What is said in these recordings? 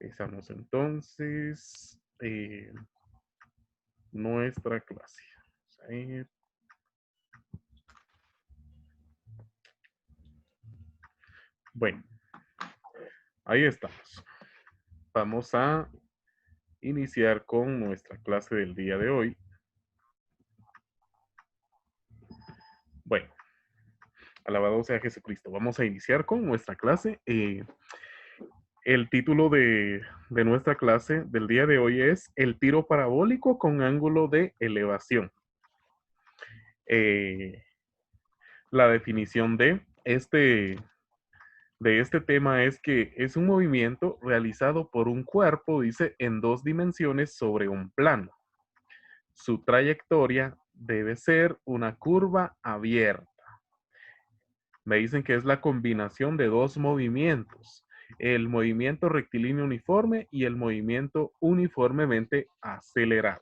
Empezamos entonces nuestra clase. Vamos a ver. Bueno, ahí estamos. Vamos a iniciar con nuestra clase del día de hoy. Bueno, alabado sea Jesucristo. Vamos a iniciar con nuestra clase. El título de nuestra clase del día de hoy es El tiro parabólico con ángulo de elevación. La definición de este tema es que es un movimiento realizado por un cuerpo, dice, en dos dimensiones sobre un plano. Su trayectoria debe ser una curva abierta. Me dicen que es la combinación de dos movimientos, el movimiento rectilíneo uniforme y el movimiento uniformemente acelerado.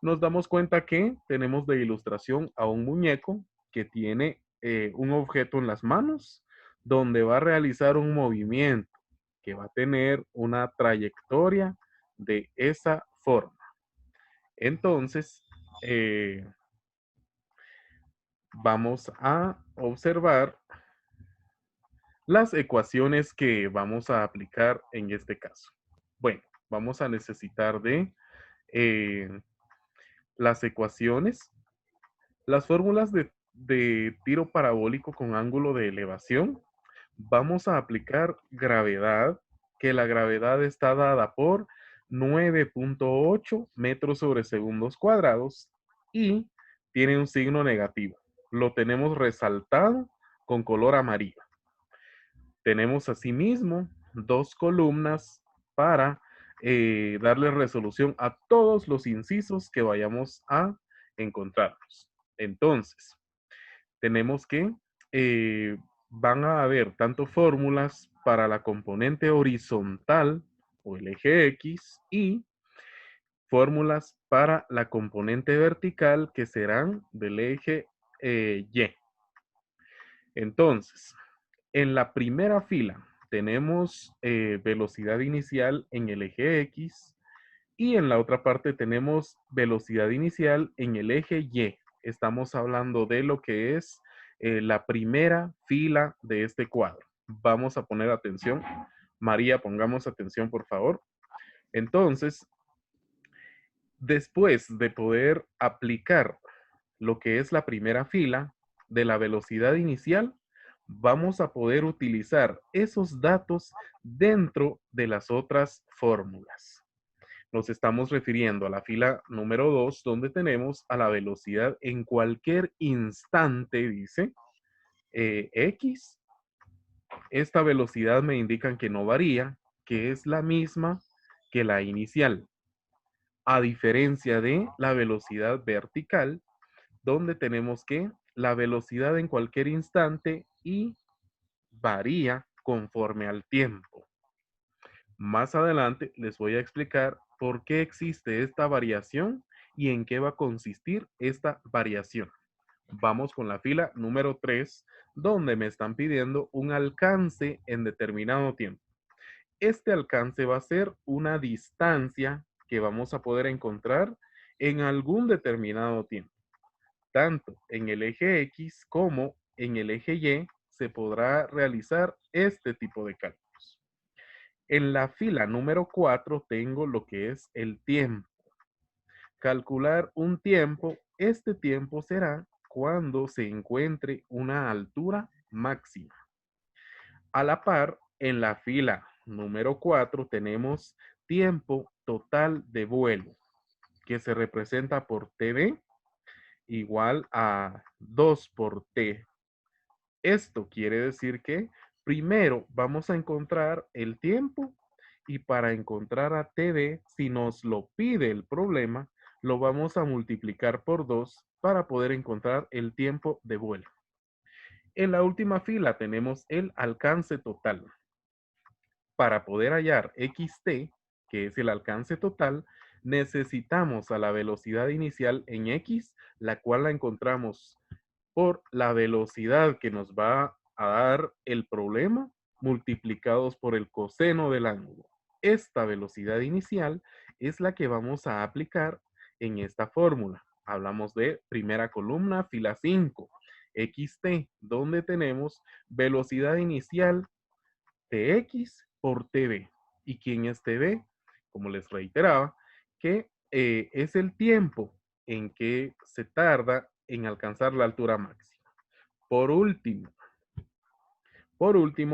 Nos damos cuenta que tenemos de ilustración a un muñeco que tiene un objeto en las manos donde va a realizar un movimiento que va a tener una trayectoria de esa forma. Entonces, vamos a observar las ecuaciones que vamos a aplicar en este caso. Bueno, vamos a necesitar de las ecuaciones, las fórmulas de tiro parabólico con ángulo de elevación. Vamos a aplicar gravedad, que la gravedad está dada por 9.8 metros sobre segundos cuadrados y tiene un signo negativo. Lo tenemos resaltado con color amarillo. Tenemos asimismo dos columnas para darle resolución a todos los incisos que vayamos a encontrarnos. Entonces, tenemos que van a haber tanto fórmulas para la componente horizontal o el eje X y fórmulas para la componente vertical que serán del eje Y. Entonces, en la primera fila tenemos velocidad inicial en el eje X y en la otra parte tenemos velocidad inicial en el eje Y. Estamos hablando de lo que es la primera fila de este cuadro. Vamos a poner atención. María, pongamos atención, por favor. Entonces, después de poder aplicar lo que es la primera fila de la velocidad inicial, vamos a poder utilizar esos datos dentro de las otras fórmulas. Nos estamos refiriendo a la fila número 2, donde tenemos a la velocidad en cualquier instante, dice, X. Esta velocidad me indican que no varía, que es la misma que la inicial, a diferencia de la velocidad vertical, donde tenemos que la velocidad en cualquier instante y varía conforme al tiempo. Más adelante les voy a explicar por qué existe esta variación y en qué va a consistir esta variación. Vamos con la fila número 3, donde me están pidiendo un alcance en determinado tiempo. Este alcance va a ser una distancia que vamos a poder encontrar en algún determinado tiempo. Tanto en el eje X como en el eje Y se podrá realizar este tipo de cálculos. En la fila número 4 tengo lo que es el tiempo. Calcular un tiempo, este tiempo será cuando se encuentre una altura máxima. A la par, en la fila número 4 tenemos tiempo total de vuelo, que se representa por TD igual a 2 por T. Esto quiere decir que primero vamos a encontrar el tiempo y para encontrar a TD, si nos lo pide el problema, lo vamos a multiplicar por 2 para poder encontrar el tiempo de vuelo. En la última fila tenemos el alcance total. Para poder hallar XT, que es el alcance total, necesitamos a la velocidad inicial en X, la cual la encontramos por la velocidad que nos va a dar el problema multiplicados por el coseno del ángulo. Esta velocidad inicial es la que vamos a aplicar en esta fórmula. Hablamos de primera columna, fila 5, xt, donde tenemos velocidad inicial Tx por Tb. ¿Y quién es Tb? Como les reiteraba, que es el tiempo en que se tarda en alcanzar la altura máxima. Por último,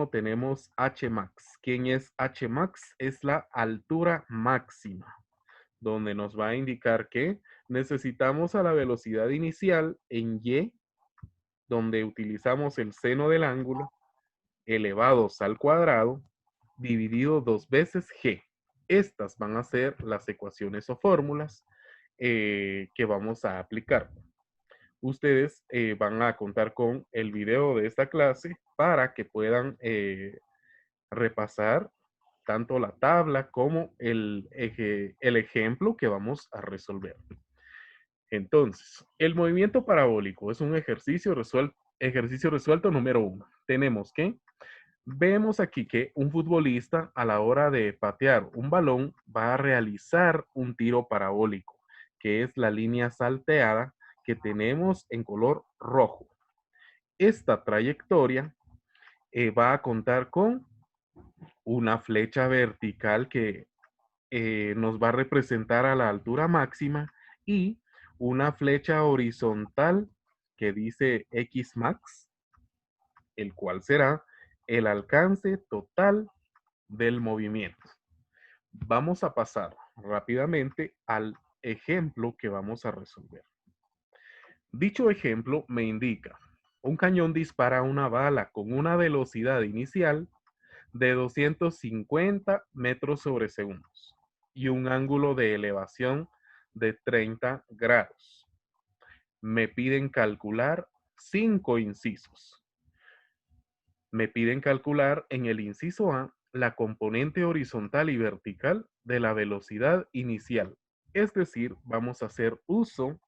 tenemos Hmax. ¿Quién es Hmax? Es la altura máxima, donde nos va a indicar que necesitamos a la velocidad inicial en y, donde utilizamos el seno del ángulo, elevados al cuadrado, dividido 2 veces g. Estas van a ser las ecuaciones o fórmulas que vamos a aplicar. Ustedes van a contar con el video de esta clase para que puedan repasar tanto la tabla como el ejemplo que vamos a resolver. Entonces, el movimiento parabólico es un ejercicio resuelto número 1. Tenemos que, vemos aquí que un futbolista a la hora de patear un balón va a realizar un tiro parabólico, que es la línea salteada que tenemos en color rojo. Esta trayectoria va a contar con una flecha vertical que nos va a representar a la altura máxima y una flecha horizontal que dice X max, el cual será el alcance total del movimiento. Vamos a pasar rápidamente al ejemplo que vamos a resolver. Dicho ejemplo me indica, un cañón dispara una bala con una velocidad inicial de 250 metros sobre segundos y un ángulo de elevación de 30 grados. Me piden calcular 5 incisos. Me piden calcular en el inciso A la componente horizontal y vertical de la velocidad inicial. Es decir, vamos a hacer uso,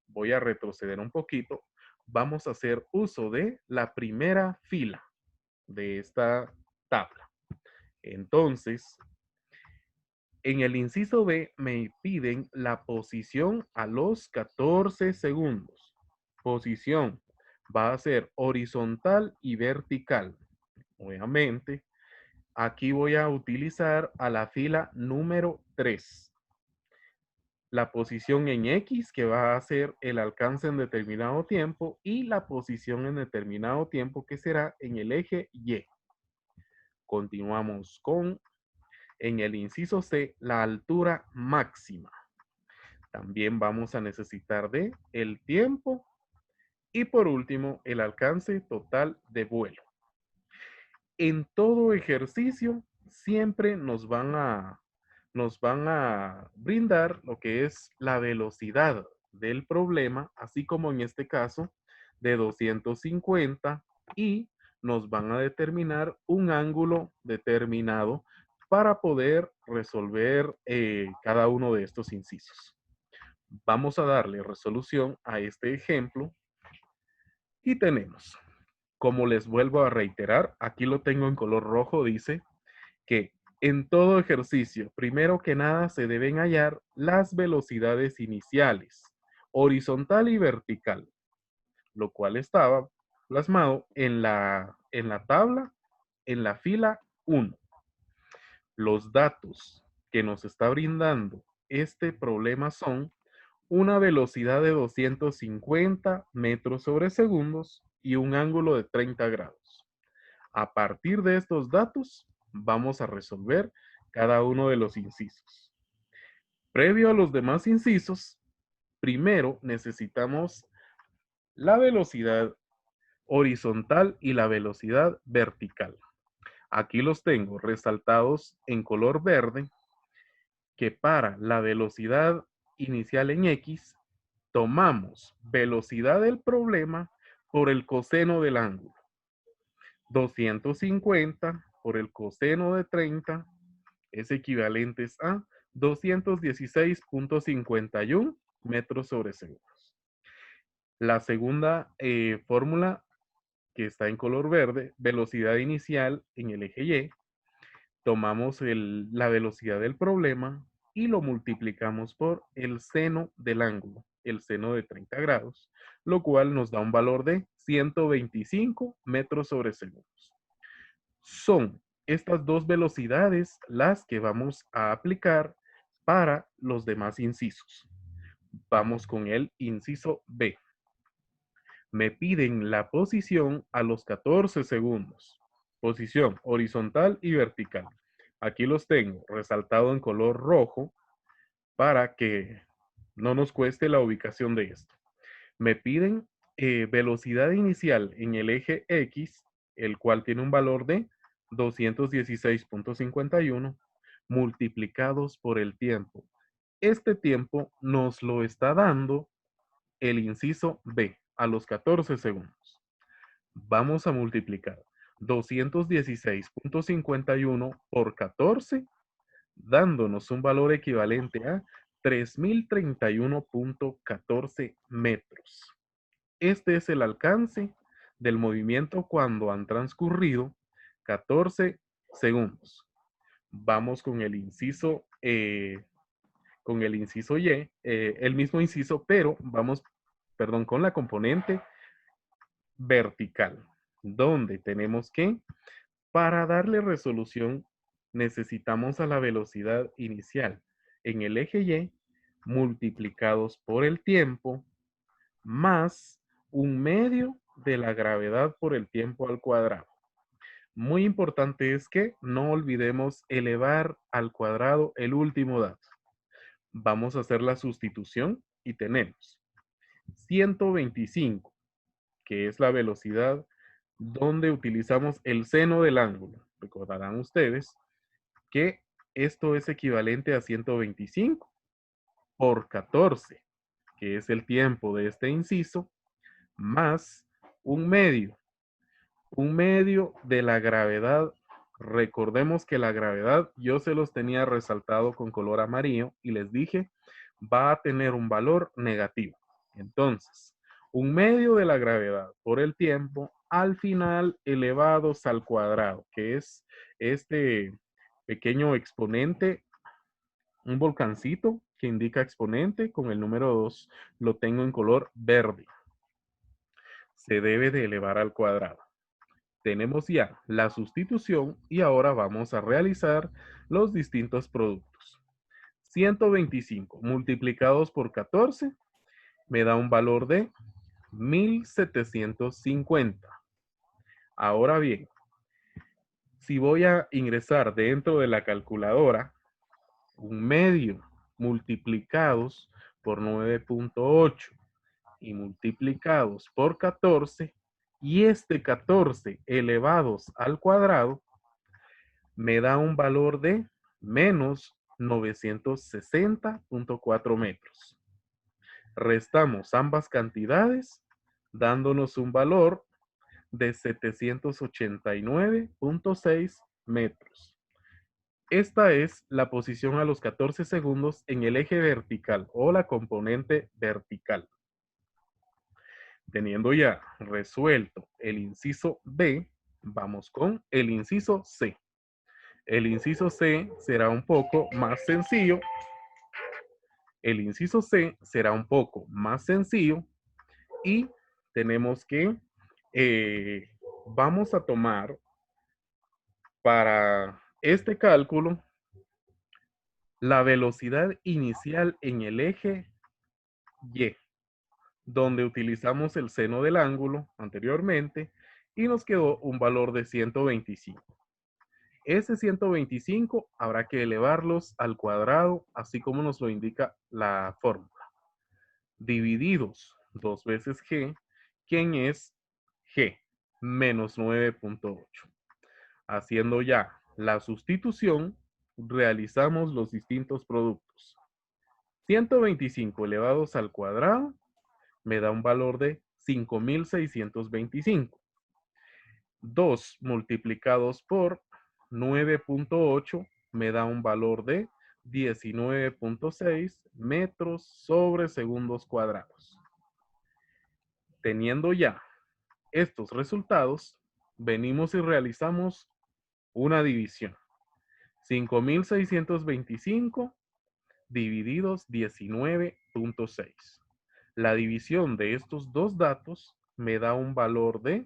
voy a retroceder un poquito, vamos a hacer uso de la primera fila de esta tabla. Entonces, en el inciso B me piden la posición a los 14 segundos. Posición va a ser horizontal y vertical. Obviamente, aquí voy a utilizar a la fila número 3. La posición en X, que va a ser el alcance en determinado tiempo, y la posición en determinado tiempo, que será en el eje Y. Continuamos con, en el inciso C, la altura máxima. También vamos a necesitar de el tiempo y por último el alcance total de vuelo. En todo ejercicio siempre nos van a brindar lo que es la velocidad del problema, así como en este caso de 250 y nos van a determinar un ángulo determinado para poder resolver cada uno de estos incisos. Vamos a darle resolución a este ejemplo y tenemos, como les vuelvo a reiterar, aquí lo tengo en color rojo, dice que en todo ejercicio, primero que nada, se deben hallar las velocidades iniciales, horizontal y vertical, lo cual estaba plasmado en la tabla, en la fila 1. Los datos que nos está brindando este problema son una velocidad de 250 metros sobre segundos y un ángulo de 30 grados. A partir de estos datos, vamos a resolver cada uno de los incisos. Previo a los demás incisos, primero necesitamos la velocidad horizontal y la velocidad vertical. Aquí los tengo resaltados en color verde, que para la velocidad inicial en X, tomamos velocidad del problema por el coseno del ángulo. 250 por el coseno de 30 es equivalente a 216.51 metros sobre segundos. La segunda fórmula que está en color verde, velocidad inicial en el eje Y, Tomamos la velocidad del problema y lo multiplicamos por el seno del ángulo, el seno de 30 grados, lo cual nos da un valor de 125 metros sobre segundos. Son estas dos velocidades las que vamos a aplicar para los demás incisos. Vamos con el inciso B. Me piden la posición a los 14 segundos. Posición horizontal y vertical. Aquí los tengo resaltado en color rojo para que no nos cueste la ubicación de esto. Me piden velocidad inicial en el eje X, el cual tiene un valor de 216.51 multiplicados por el tiempo. Este tiempo nos lo está dando el inciso B a los 14 segundos. Vamos a multiplicar 216.51 por 14, dándonos un valor equivalente a 3031.14 metros. Este es el alcance del movimiento cuando han transcurrido 14 segundos. Vamos con el inciso Y, el mismo inciso, pero vamos, perdón, con la componente vertical, donde tenemos que, para darle resolución, necesitamos a la velocidad inicial en el eje Y multiplicados por el tiempo más un medio de la gravedad por el tiempo al cuadrado. Muy importante es que no olvidemos elevar al cuadrado el último dato. Vamos a hacer la sustitución y tenemos 125, que es la velocidad donde utilizamos el seno del ángulo. Recordarán ustedes que esto es equivalente a 125 por 14, que es el tiempo de este inciso, más un medio, un medio de la gravedad. Recordemos que la gravedad yo se los tenía resaltado con color amarillo y les dije va a tener un valor negativo. Entonces, un medio de la gravedad por el tiempo al final elevados al cuadrado, que es este pequeño exponente, un volcancito que indica exponente con el número 2, lo tengo en color verde. Se debe de elevar al cuadrado. Tenemos ya la sustitución y ahora vamos a realizar los distintos productos. 125 multiplicados por 14 me da un valor de 1750. Ahora bien, si voy a ingresar dentro de la calculadora un medio multiplicados por 9.8 y multiplicados por 14 y este 14 elevados al cuadrado, me da un valor de menos 960.4 metros. Restamos ambas cantidades, dándonos un valor de 789.6 metros. Esta es la posición a los 14 segundos en el eje vertical o la componente vertical. Teniendo ya resuelto el inciso B, vamos con el inciso C. El inciso C será un poco más sencillo. El inciso C será un poco más sencillo y tenemos que, vamos a tomar para este cálculo la velocidad inicial en el eje Y, donde utilizamos el seno del ángulo anteriormente y nos quedó un valor de 125. Ese 125 habrá que elevarlos al cuadrado, así como nos lo indica la fórmula. Divididos 2 veces G, ¿quién es G? Menos 9.8. Haciendo ya la sustitución, realizamos los distintos productos. 125 elevados al cuadrado me da un valor de 5.625. 2 multiplicados por 9.8 me da un valor de 19.6 metros sobre segundos cuadrados. Teniendo ya estos resultados, venimos y realizamos una división. 5.625 divididos 19.6. La división de estos dos datos me da un valor de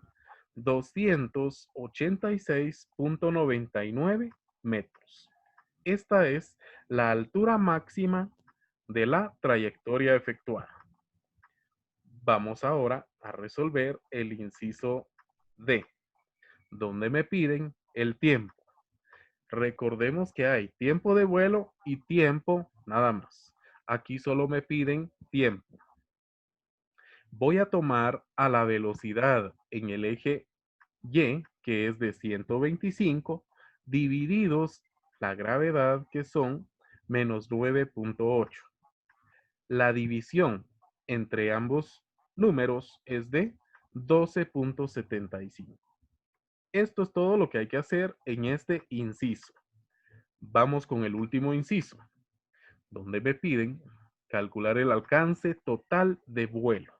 286.99 metros. Esta es la altura máxima de la trayectoria efectuada. Vamos ahora a resolver el inciso D, donde me piden el tiempo. Recordemos que hay tiempo de vuelo y tiempo nada más. Aquí solo me piden tiempo. Voy a tomar a la velocidad en el eje Y, que es de 125, divididos la gravedad, que son menos 9.8. La división entre ambos números es de 12.75. Esto es todo lo que hay que hacer en este inciso. Vamos con el último inciso, donde me piden calcular el alcance total de vuelo.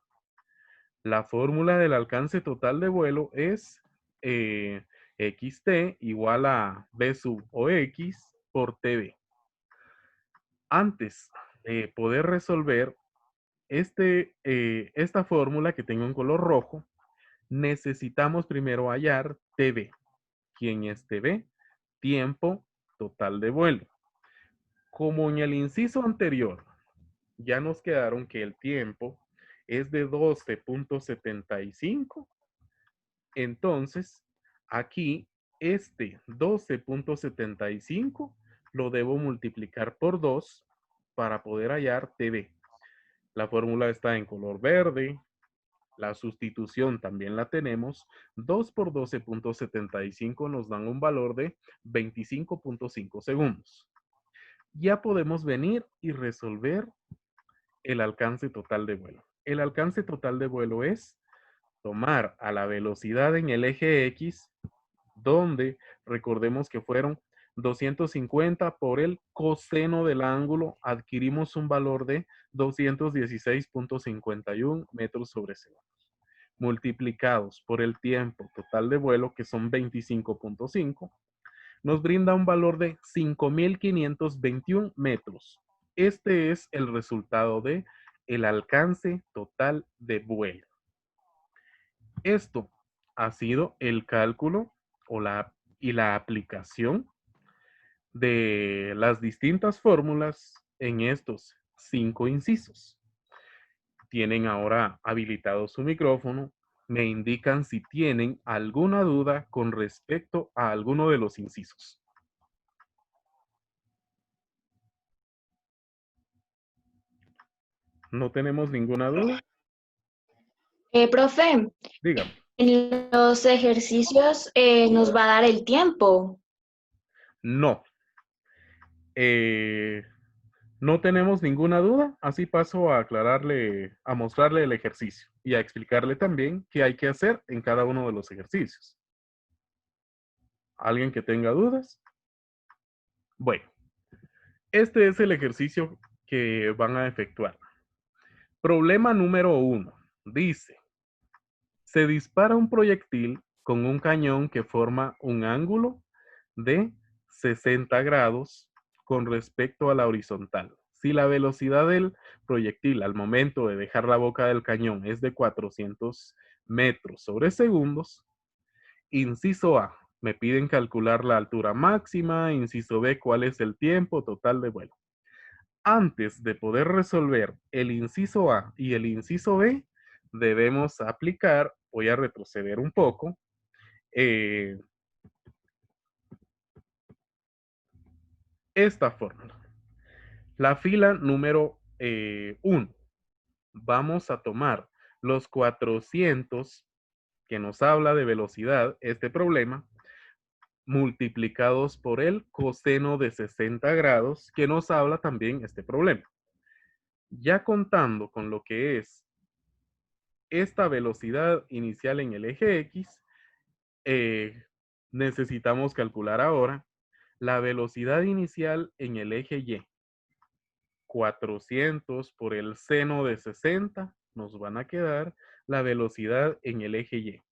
La fórmula del alcance total de vuelo es xt igual a v sub o x por tv. Antes de poder resolver esta fórmula que tengo en color rojo, necesitamos primero hallar tv. ¿Quién es tv? Tiempo total de vuelo. Como en el inciso anterior, ya nos quedaron que el tiempo es de 12.75. Entonces, aquí este 12.75 lo debo multiplicar por 2 para poder hallar TV. La fórmula está en color verde. La sustitución también la tenemos. 2 por 12.75 nos dan un valor de 25.5 segundos. Ya podemos venir y resolver el alcance total de vuelo. El alcance total de vuelo es tomar a la velocidad en el eje X, donde recordemos que fueron 250 por el coseno del ángulo, adquirimos un valor de 216.51 metros sobre segundo, multiplicados por el tiempo total de vuelo, que son 25.5, nos brinda un valor de 5.521 metros. Este es el resultado de el alcance total de vuelo. Esto ha sido el cálculo y la aplicación de las distintas fórmulas en estos 5 incisos. Tienen ahora habilitado su micrófono. Me indican si tienen alguna duda con respecto a alguno de los incisos. ¿No tenemos ninguna duda? Profe, Dígame. en los ejercicios nos va a dar el tiempo. No. No tenemos ninguna duda. Así paso a aclararle, a mostrarle el ejercicio y a explicarle también qué hay que hacer en cada uno de los ejercicios. ¿Alguien que tenga dudas? Bueno, este es el ejercicio que van a efectuar. Problema número 1. Dice, se dispara un proyectil con un cañón que forma un ángulo de 60 grados con respecto a la horizontal. Si la velocidad del proyectil al momento de dejar la boca del cañón es de 400 metros sobre segundos, inciso A, me piden calcular la altura máxima, inciso B, cuál es el tiempo total de vuelo. Antes de poder resolver el inciso A y el inciso B, debemos aplicar, voy a retroceder un poco, esta fórmula. La fila número 1. Vamos a tomar los 400 que nos habla de velocidad, este problema, multiplicados por el coseno de 60 grados, que nos habla también este problema. Ya contando con lo que es esta velocidad inicial en el eje X, necesitamos calcular ahora la velocidad inicial en el eje Y. 400 por el seno de 60 nos van a quedar la velocidad en el eje Y.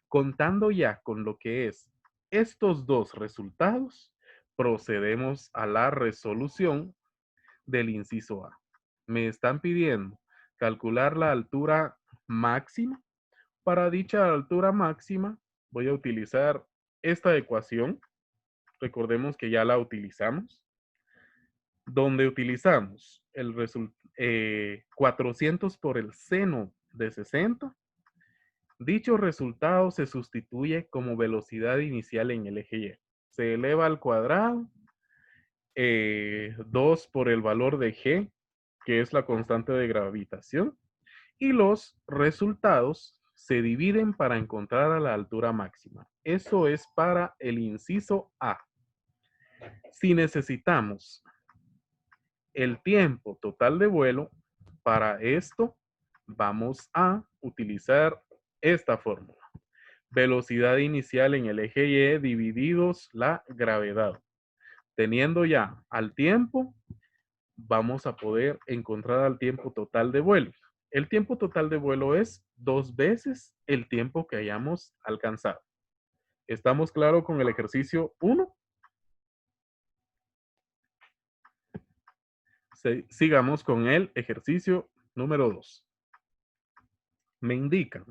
Contando ya con lo que es estos dos resultados, procedemos a la resolución del inciso A. Me están pidiendo calcular la altura máxima. Para dicha altura máxima voy a utilizar esta ecuación. Recordemos que ya la utilizamos, donde utilizamos el 400 por el seno de 60. Dicho resultado se sustituye como velocidad inicial en el eje Y. Se eleva al cuadrado, 2 por el valor de G, que es la constante de gravitación, y los resultados se dividen para encontrar a la altura máxima. Eso es para el inciso A. Si necesitamos el tiempo total de vuelo, para esto vamos a utilizar esta fórmula. Velocidad inicial en el eje Y divididos la gravedad. Teniendo ya al tiempo, vamos a poder encontrar al tiempo total de vuelo. El tiempo total de vuelo es 2 veces el tiempo que hayamos alcanzado. ¿Estamos claros con el ejercicio 1? Sigamos con el ejercicio número 2. Me indican,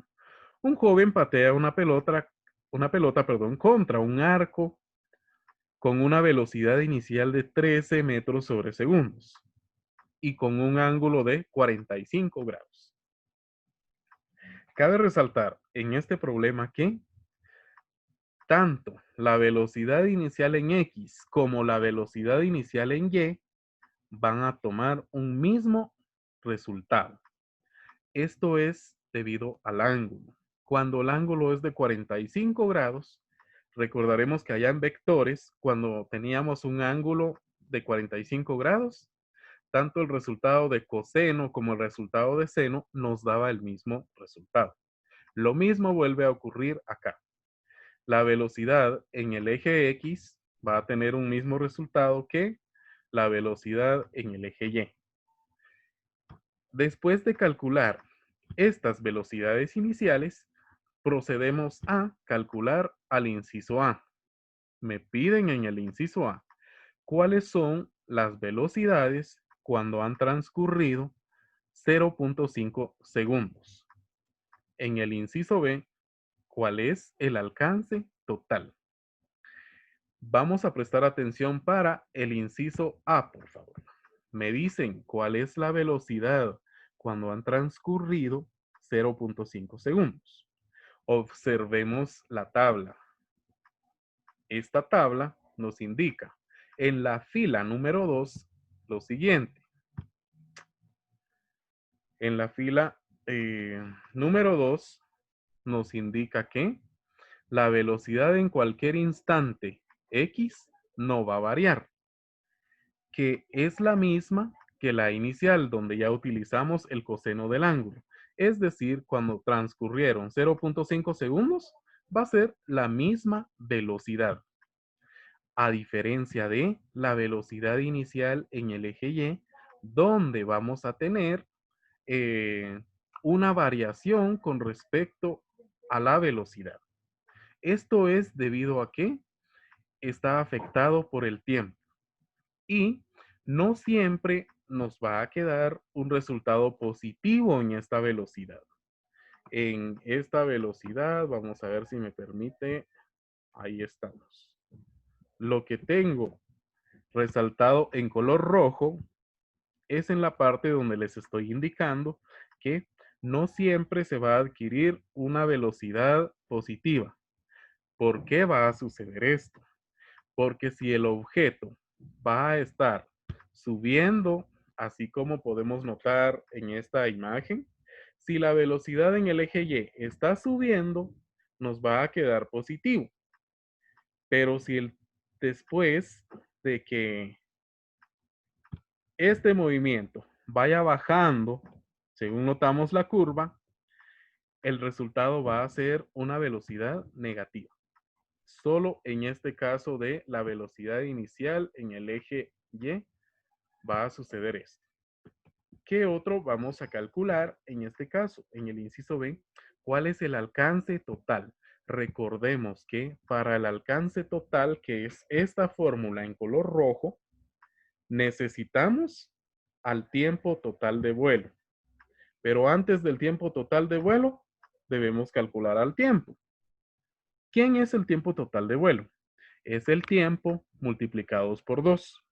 un joven patea una pelota, contra un arco con una velocidad inicial de 13 metros sobre segundos y con un ángulo de 45 grados. Cabe resaltar en este problema que tanto la velocidad inicial en X como la velocidad inicial en Y van a tomar un mismo resultado. Esto es debido al ángulo. Cuando el ángulo es de 45 grados, recordaremos que allá en vectores, cuando teníamos un ángulo de 45 grados, tanto el resultado de coseno como el resultado de seno nos daba el mismo resultado. Lo mismo vuelve a ocurrir acá. La velocidad en el eje X va a tener un mismo resultado que la velocidad en el eje Y. Después de calcular estas velocidades iniciales, procedemos a calcular al inciso A. Me piden en el inciso A cuáles son las velocidades cuando han transcurrido 0.5 segundos. En el inciso B, ¿cuál es el alcance total? Vamos a prestar atención para el inciso A, por favor. Me dicen cuál es la velocidad cuando han transcurrido 0.5 segundos. Observemos la tabla. Esta tabla nos indica en la fila número 2 lo siguiente. En la fila número 2 nos indica que la velocidad en cualquier instante X no va a variar, que es la misma que la inicial, donde ya utilizamos el coseno del ángulo. Es decir, cuando transcurrieron 0.5 segundos, va a ser la misma velocidad. A diferencia de la velocidad inicial en el eje Y, donde vamos a tener una variación con respecto a la velocidad. Esto es debido a que está afectado por el tiempo y no siempre nos va a quedar un resultado positivo en esta velocidad. En esta velocidad, vamos a ver si me permite, ahí estamos. Lo que tengo resaltado en color rojo es en la parte donde les estoy indicando que no siempre se va a adquirir una velocidad positiva. ¿Por qué va a suceder esto? Porque si el objeto va a estar subiendo, así como podemos notar en esta imagen, si la velocidad en el eje Y está subiendo, nos va a quedar positivo. Pero si después de que este movimiento vaya bajando, según notamos la curva, el resultado va a ser una velocidad negativa. Solo en este caso de la velocidad inicial en el eje Y va a suceder esto. ¿Qué otro vamos a calcular en este caso? En el inciso B, ¿cuál es el alcance total? Recordemos que para el alcance total, que es esta fórmula en color rojo, necesitamos al tiempo total de vuelo. Pero antes del tiempo total de vuelo, debemos calcular al tiempo. ¿Quién es el tiempo total de vuelo? Es el tiempo multiplicados por 2.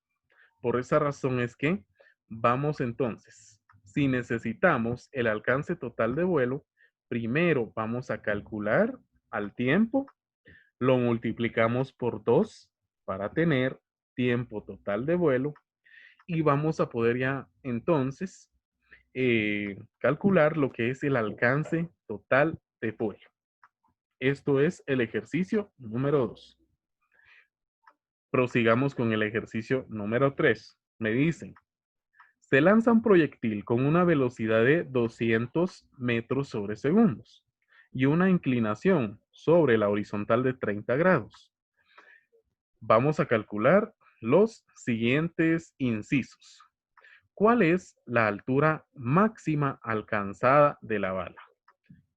Por esa razón es que vamos entonces, si necesitamos el alcance total de vuelo, primero vamos a calcular al tiempo, lo multiplicamos por 2 para tener tiempo total de vuelo y vamos a poder ya entonces calcular lo que es el alcance total de vuelo. Esto es el ejercicio número 2. Prosigamos con el ejercicio número 3. Me dicen, se lanza un proyectil con una velocidad de 200 metros sobre segundos y una inclinación sobre la horizontal de 30 grados. Vamos a calcular los siguientes incisos. ¿Cuál es la altura máxima alcanzada de la bala?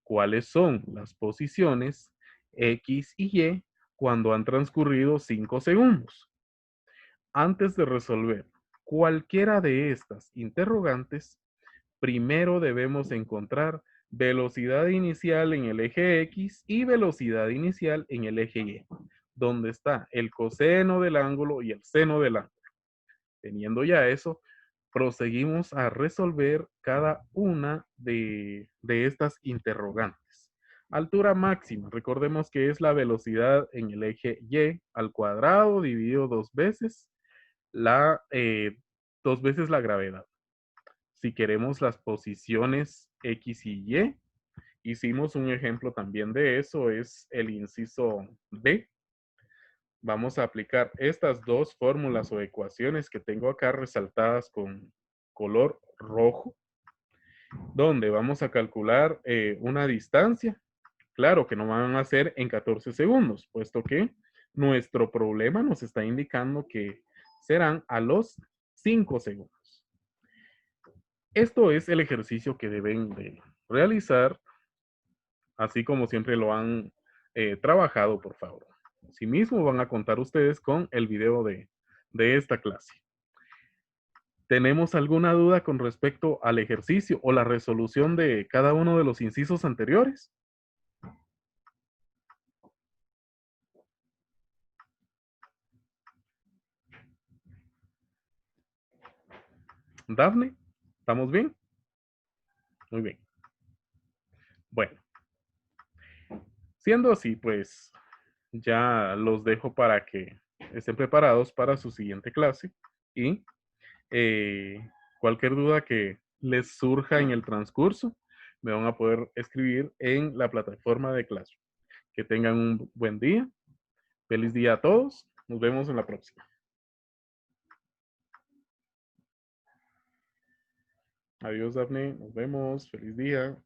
¿Cuáles son las posiciones X y Y cuando han transcurrido 5 segundos? Antes de resolver cualquiera de estas interrogantes, primero debemos encontrar velocidad inicial en el eje X y velocidad inicial en el eje Y, donde está el coseno del ángulo y el seno del ángulo. Teniendo ya eso, proseguimos a resolver cada una de estas interrogantes. Altura máxima, recordemos que es la velocidad en el eje Y al cuadrado dividido dos veces la gravedad. Si queremos las posiciones X y Y, hicimos un ejemplo también de eso, es el inciso D. Vamos a aplicar estas dos fórmulas o ecuaciones que tengo acá resaltadas con color rojo, donde vamos a calcular una distancia. Claro que no van a ser en 14 segundos, puesto que nuestro problema nos está indicando que serán a los 5 segundos. Esto es el ejercicio que deben de realizar, así como siempre lo han trabajado, por favor. Asimismo, van a contar ustedes con el video de esta clase. ¿Tenemos alguna duda con respecto al ejercicio o la resolución de cada uno de los incisos anteriores? Dafne, ¿estamos bien? Muy bien. Bueno, siendo así, pues ya los dejo para que estén preparados para su siguiente clase y cualquier duda que les surja en el transcurso, me van a poder escribir en la plataforma de clase. Que tengan un buen día. Feliz día a todos. Nos vemos en la próxima. Adiós, Daphne. Nos vemos. Feliz día.